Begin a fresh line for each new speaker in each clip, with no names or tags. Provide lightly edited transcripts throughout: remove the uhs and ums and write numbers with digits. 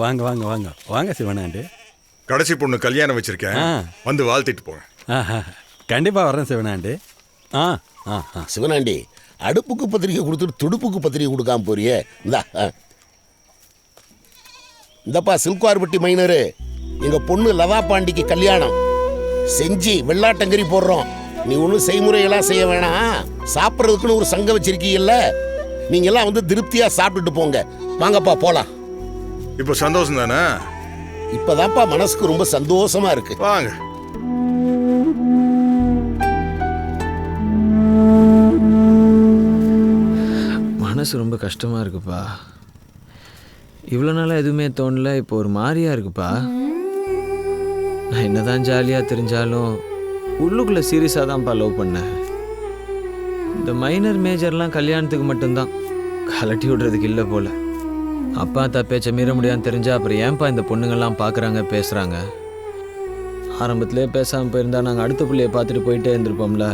வாங்க வாங்க வாங்க வாங்க சிவனாண்டி.
கடைசி பொண்ணு கல்யாணம் வச்சிருக்கேன், வந்து வாழ்த்திட்டு போங்க.
கண்டிப்பாக வரேன் சிவனாண்டி.
சிவனாண்டி, அடுப்புக்கு பத்திரிக்கை கொடுத்துட்டு துடுப்புக்கு பத்திரிக்கை கொடுக்காம போறியே. இந்தப்பா சில்குவார்பட்டி மைனரு, எங்க பொண்ணு லதா பாண்டிக்கு கல்யாணம் செஞ்சு வெள்ளாட்டங்கறி போடுறோம். நீ ஒன்றும் செய்முறையெல்லாம் செய்ய வேணாம். சாப்பிட்றதுக்குன்னு ஒரு சங்கம் வச்சிருக்கீங்கல்ல, நீங்க எல்லாம் வந்து திருப்தியா சாப்பிட்டுட்டு போங்க. வாங்கப்பா போலாம்.
இப்போ சந்தோஷம் தானே?
இப்பதான்ப்பா மனசுக்கு ரொம்ப சந்தோஷமா இருக்கு.
வாங்க.
மனசு ரொம்ப கஷ்டமா இருக்குப்பா. இவ்வளோ நாளாக எதுவுமே தோணல, இப்போ ஒரு மாதிரியா இருக்குப்பா. நான் என்னதான் ஜாலியாக தெரிஞ்சாலும் உள்ளுக்குள்ளே சீரியஸாக தான்ப்பா லவ் பண்ணேன். இந்த மைனர் மேஜர்லாம் கல்யாணத்துக்கு மட்டும்தான், கலட்டி விடுறதுக்கு இல்லை போல். அப்பா பேச்சை மீற முடியாதுன்னு தெரிஞ்சா அப்புறம் ஏன்ப்பா இந்த பொண்ணுங்கள்லாம் பார்க்குறாங்க பேசுகிறாங்க. ஆரம்பத்துலேயே பேசாமல் போயிருந்தா நாங்கள் அடுத்த பிள்ளையை பார்த்துட்டு போயிட்டே இருந்திருப்போம்ல.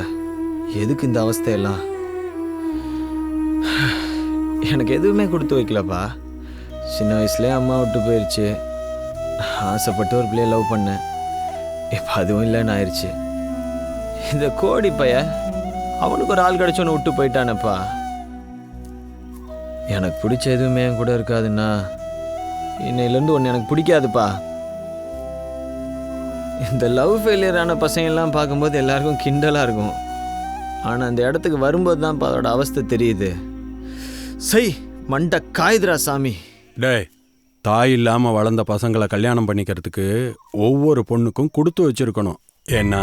எதுக்கு இந்த அவஸ்தையெல்லாம்? எனக்கு எதுவுமே கொடுத்து வைக்கலப்பா. சின்ன வயசுலேயே அம்மா விட்டு போயிடுச்சு. ஆசைப்பட்டு ஒரு பிள்ளையை லவ் பண்ணேன், இப்போ அதுவும் இல்லைன்னு ஆயிடுச்சு. இந்த கோடி பைய அவனுக்கு ஒரு ஆள் கிடச்சோன்னு விட்டு போயிட்டானப்பா. எனக்கு பிடிச்ச எதுவுமே என் கூட இருக்காதுன்னா இன்னையிலேருந்து ஒன்று எனக்கு பிடிக்காதுப்பா. இந்த லவ் ஃபெயிலியரான பசங்கள்லாம் பார்க்கும்போது எல்லாருக்கும் கிண்டலாக இருக்கும். ஆனால் அந்த இடத்துக்கு வரும்போது தான்ப்பா அதோட அவஸ்தை தெரியுது. சை மண்டை காயுதுரா சாமி.
டேய், தாய் இல்லாமல் வளர்ந்த பசங்களை கல்யாணம் பண்ணிக்கிறதுக்கு ஒவ்வொரு பொண்ணுக்கும் கொடுத்து வச்சிருக்கணும். ஏன்னா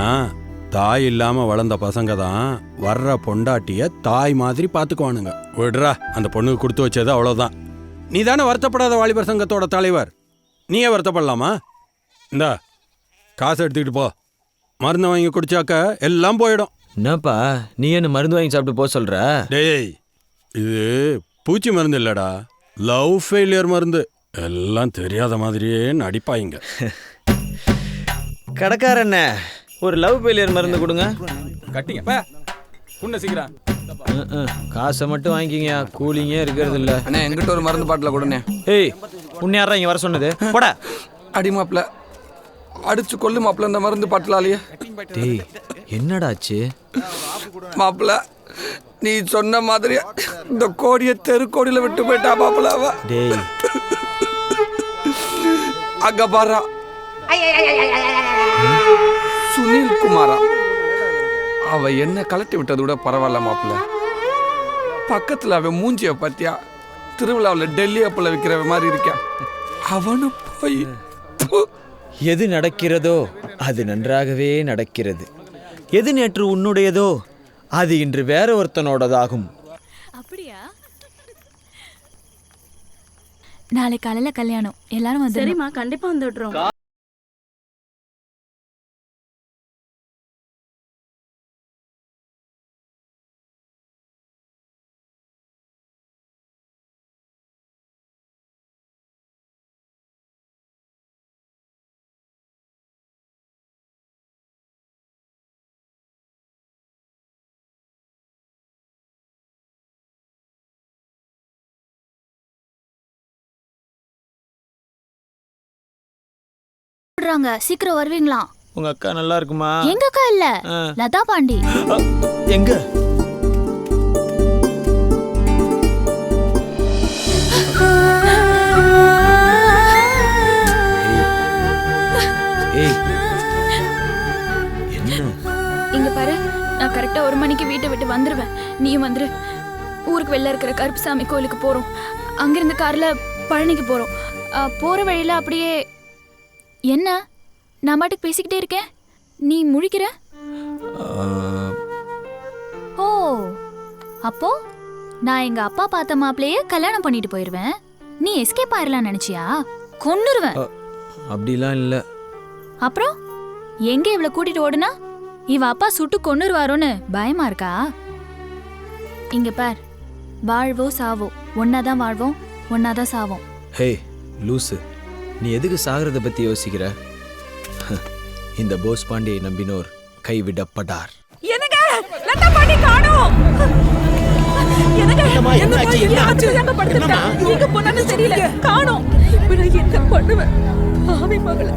தாய் இல்லாமல் வளர்ந்த பசங்க தான் வர்ற பொண்டாட்டிய தாய் மாதிரி பார்த்துக்குவானுங்க. விடுறா, அந்த பொண்ணுக்கு கொடுத்து வச்சது அவ்வளோதான். நீ தானே வருத்தப்படாத வாலிபர் சங்கத்தோட தலைவர், நீயே வருத்தப்படலாமா? இந்தா காசு எடுத்துக்கிட்டு போ, மருந்து வாங்கி குடிச்சாக்க எல்லாம் போயிடும்.
என்னப்பா நீ என்ன மருந்து வாங்கி சாப்பிட்டு போக சொல்கிற?
டேய், இது பூச்சி மருந்து இல்லைடா, லவ் ஃபெயிலியர் மருந்து. எல்லாம் தெரியாத மாதிரியே நடிப்பாங்க.
கடைக்காரண்ண ஒரு லவ் ஃபெயிலியர் மருந்து கொடுங்க.
கட்டிங்க சீக்கிரம்.
காசை மட்டும் வாங்கிக்கிங்க, கூலிங்கே இருக்கிறது இல்லை.
அண்ணே எங்கிட்ட ஒரு மருந்து பாட்டில் கொடுண்ணே.
ஏய் உன்னை யாரா இங்கே வர சொன்னது? போடா.
அடி மாப்பிள்ள, அடிச்சு கொல்லு மாப்பிள்ள இந்த மருந்து பாட்டிலாலேயே.
டேய் என்னடாச்சு
மாப்பிள்ள? நீ சொன்ன மாதிரி இந்த கோடியை தெருக்கோடியில் விட்டு போயிட்டா மாப்பிள்ள. அவ
டேய்
அங்க பாரா, சுனில் குமாரா. அவ என்ன கலட்டி விட்டது விட பரவாயில்ல மாப்பிள்ள. பக்கத்துல அவன் மூஞ்சிய பத்தியா திருவிழாவில் டெல்லி அப்பல விற்கிற மாதிரி இருக்கான். அவனு போய்
எது நடக்கிறதோ அது நன்றாகவே நடக்கிறது. எது நேற்று உன்னுடையதோ அது இன்று வேற ஒருத்தனோடதாகும்.
அப்படியா? நாளை காலையில கல்யாணம், எல்லாரும் வந்து. சரிம்மா, கண்டிப்பா வந்துடுறோம். சீக்கிரம் வருவீங்களா?
உங்க அக்கா நல்லா இருக்குமா?
எங்க அக்கா இல்ல, லதா பாண்டி.
எங்க?
இங்க பாரு, நான் கரெக்டா 1 மணிக்கு வீட்டை விட்டு வந்துருவேன். நீயும் வந்துரு. ஊருக்கு வெளில இருக்கிற கருப்புசாமி கோயிலுக்கு போறோம். அங்கிருந்து கார்ல பழனிக்கு போறோம். போற வழியில அப்படியே. என்ன நான் பாட்டுக்கு பேசிக்கிட்டே இருக்கேன், நீ முழிக்கிற? ஓ, அப்போ நான் எங்க அப்பா பார்த்த மாப்பிளையே கல்யாணம் பண்ணிட்டு போயிருவேன். நீ எஸ்கேப் ஆயிரலாம் நினைச்சியா? கொன்னுருவேன்.
அப்படிலாம் இல்ல.
அப்புறம் எங்க இவளை கூட்டிட்டு ஓடுனா இவ அப்பா சுட்டு கொன்னுருவாரோன்னு பயமா இருக்கா? இங்க பார், வாழ்வோ சாவோ ஒன்னாதான் வாழ்வோம், ஒன்னாதான் சாவோம்.
ஹே லூசு, நீ எதுக்கு சாகிறத பத்தி யோசிக்கிற? இந்த போஸ் பாண்டியை நம்பினோர் கைவிடப்படார்.
என்னங்க லதா பாண்டி காணோம். என்னங்க
ஏம்மா என்னாச்சு என்னம்மா
எங்க போனான்னு தெரியல காணோம். இப்ப நான் என்ன பண்ணுவேன்? பாவி மகள.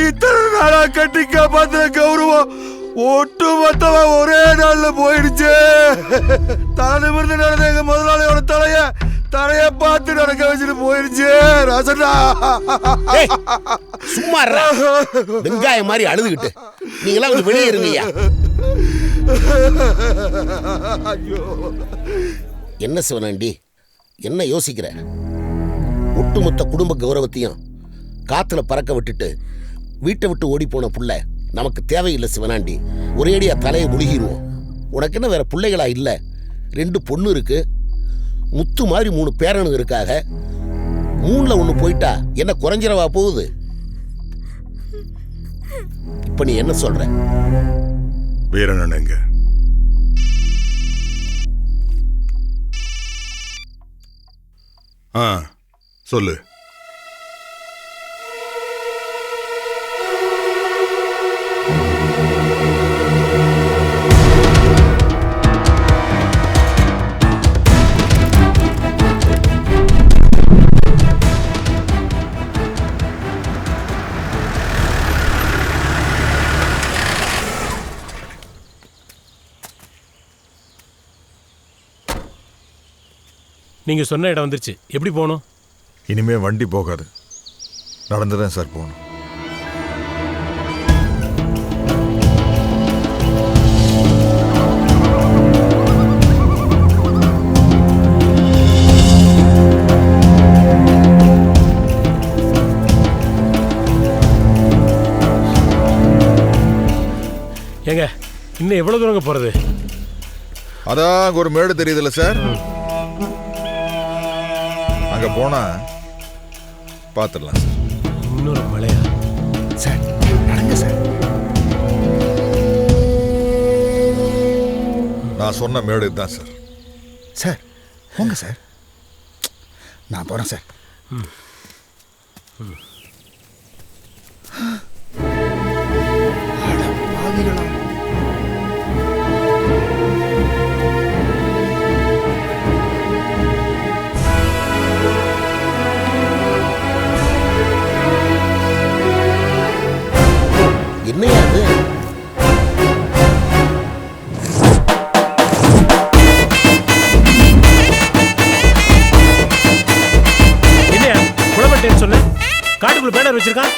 இத்தனை நாளா கட்டி காப்பாத்துற கௌரவம் ஒட்டு மொத்தமா ஒரே நாள்ல போயிடுச்சு. தலை நிமிர்ந்து நடந்த எங்க முதலாளியோட தலைய பார்த்து நடக்க வச்சுட்டு போயிடுச்சு. ரசனா
ஏய், சும்மா இருடா. வெங்காயம் மாதிரி அழுதுகிட்டு நீங்களாம் கொஞ்சம் வெளியே இருங்கய்யா. என்ன சிவனாண்டி என்ன யோசிக்கிற? ஒட்டுமொத்த குடும்ப கௌரவத்தையும் காத்துல பறக்க விட்டுட்டு வீட்டை விட்டு ஓடி போன புள்ள நமக்கு தேவையில்லை சிவனாண்டி. ஒரேடியா தலையை முழுகிடுவோம். உனக்கு என்ன வேற பிள்ளைகளா இல்லை? 2 பொண்ணு இருக்கு, முத்து மாதிரி 3 பேரனுங்க இருக்காக. 3ல 1 போயிட்டா என்ன குறைஞ்சிரவா போகுது? இப்ப நீ என்ன சொல்ற?
வீரண்ணன் எங்க? சொல்லு.
நீங்க சொன்ன இடம் வந்துருச்சு. எப்படி போகணும்?
இனிமே வண்டி போகாது, நடந்துதான் சார் போகணும்.
ஏங்க இன்னும் எவ்வளவு தூரங்க போறது?
அதான் ஒரு மேடு தெரியுதுல்ல சார், அங்க போனா பார்த்துடலாம் சார்.
இன்னொரு மலையா?
சார் நடங்க சார்.
நான் சொன்ன மேடு தான் சார்.
சார் போங்க சார், நான் போறேன் சார். அட பாவிகளா.
என்னையா அது?
என்னையா குளப்பட்டேன்னு சொன்ன? காட்டுக்குள்ள பேனர் வச்சிருக்கான்.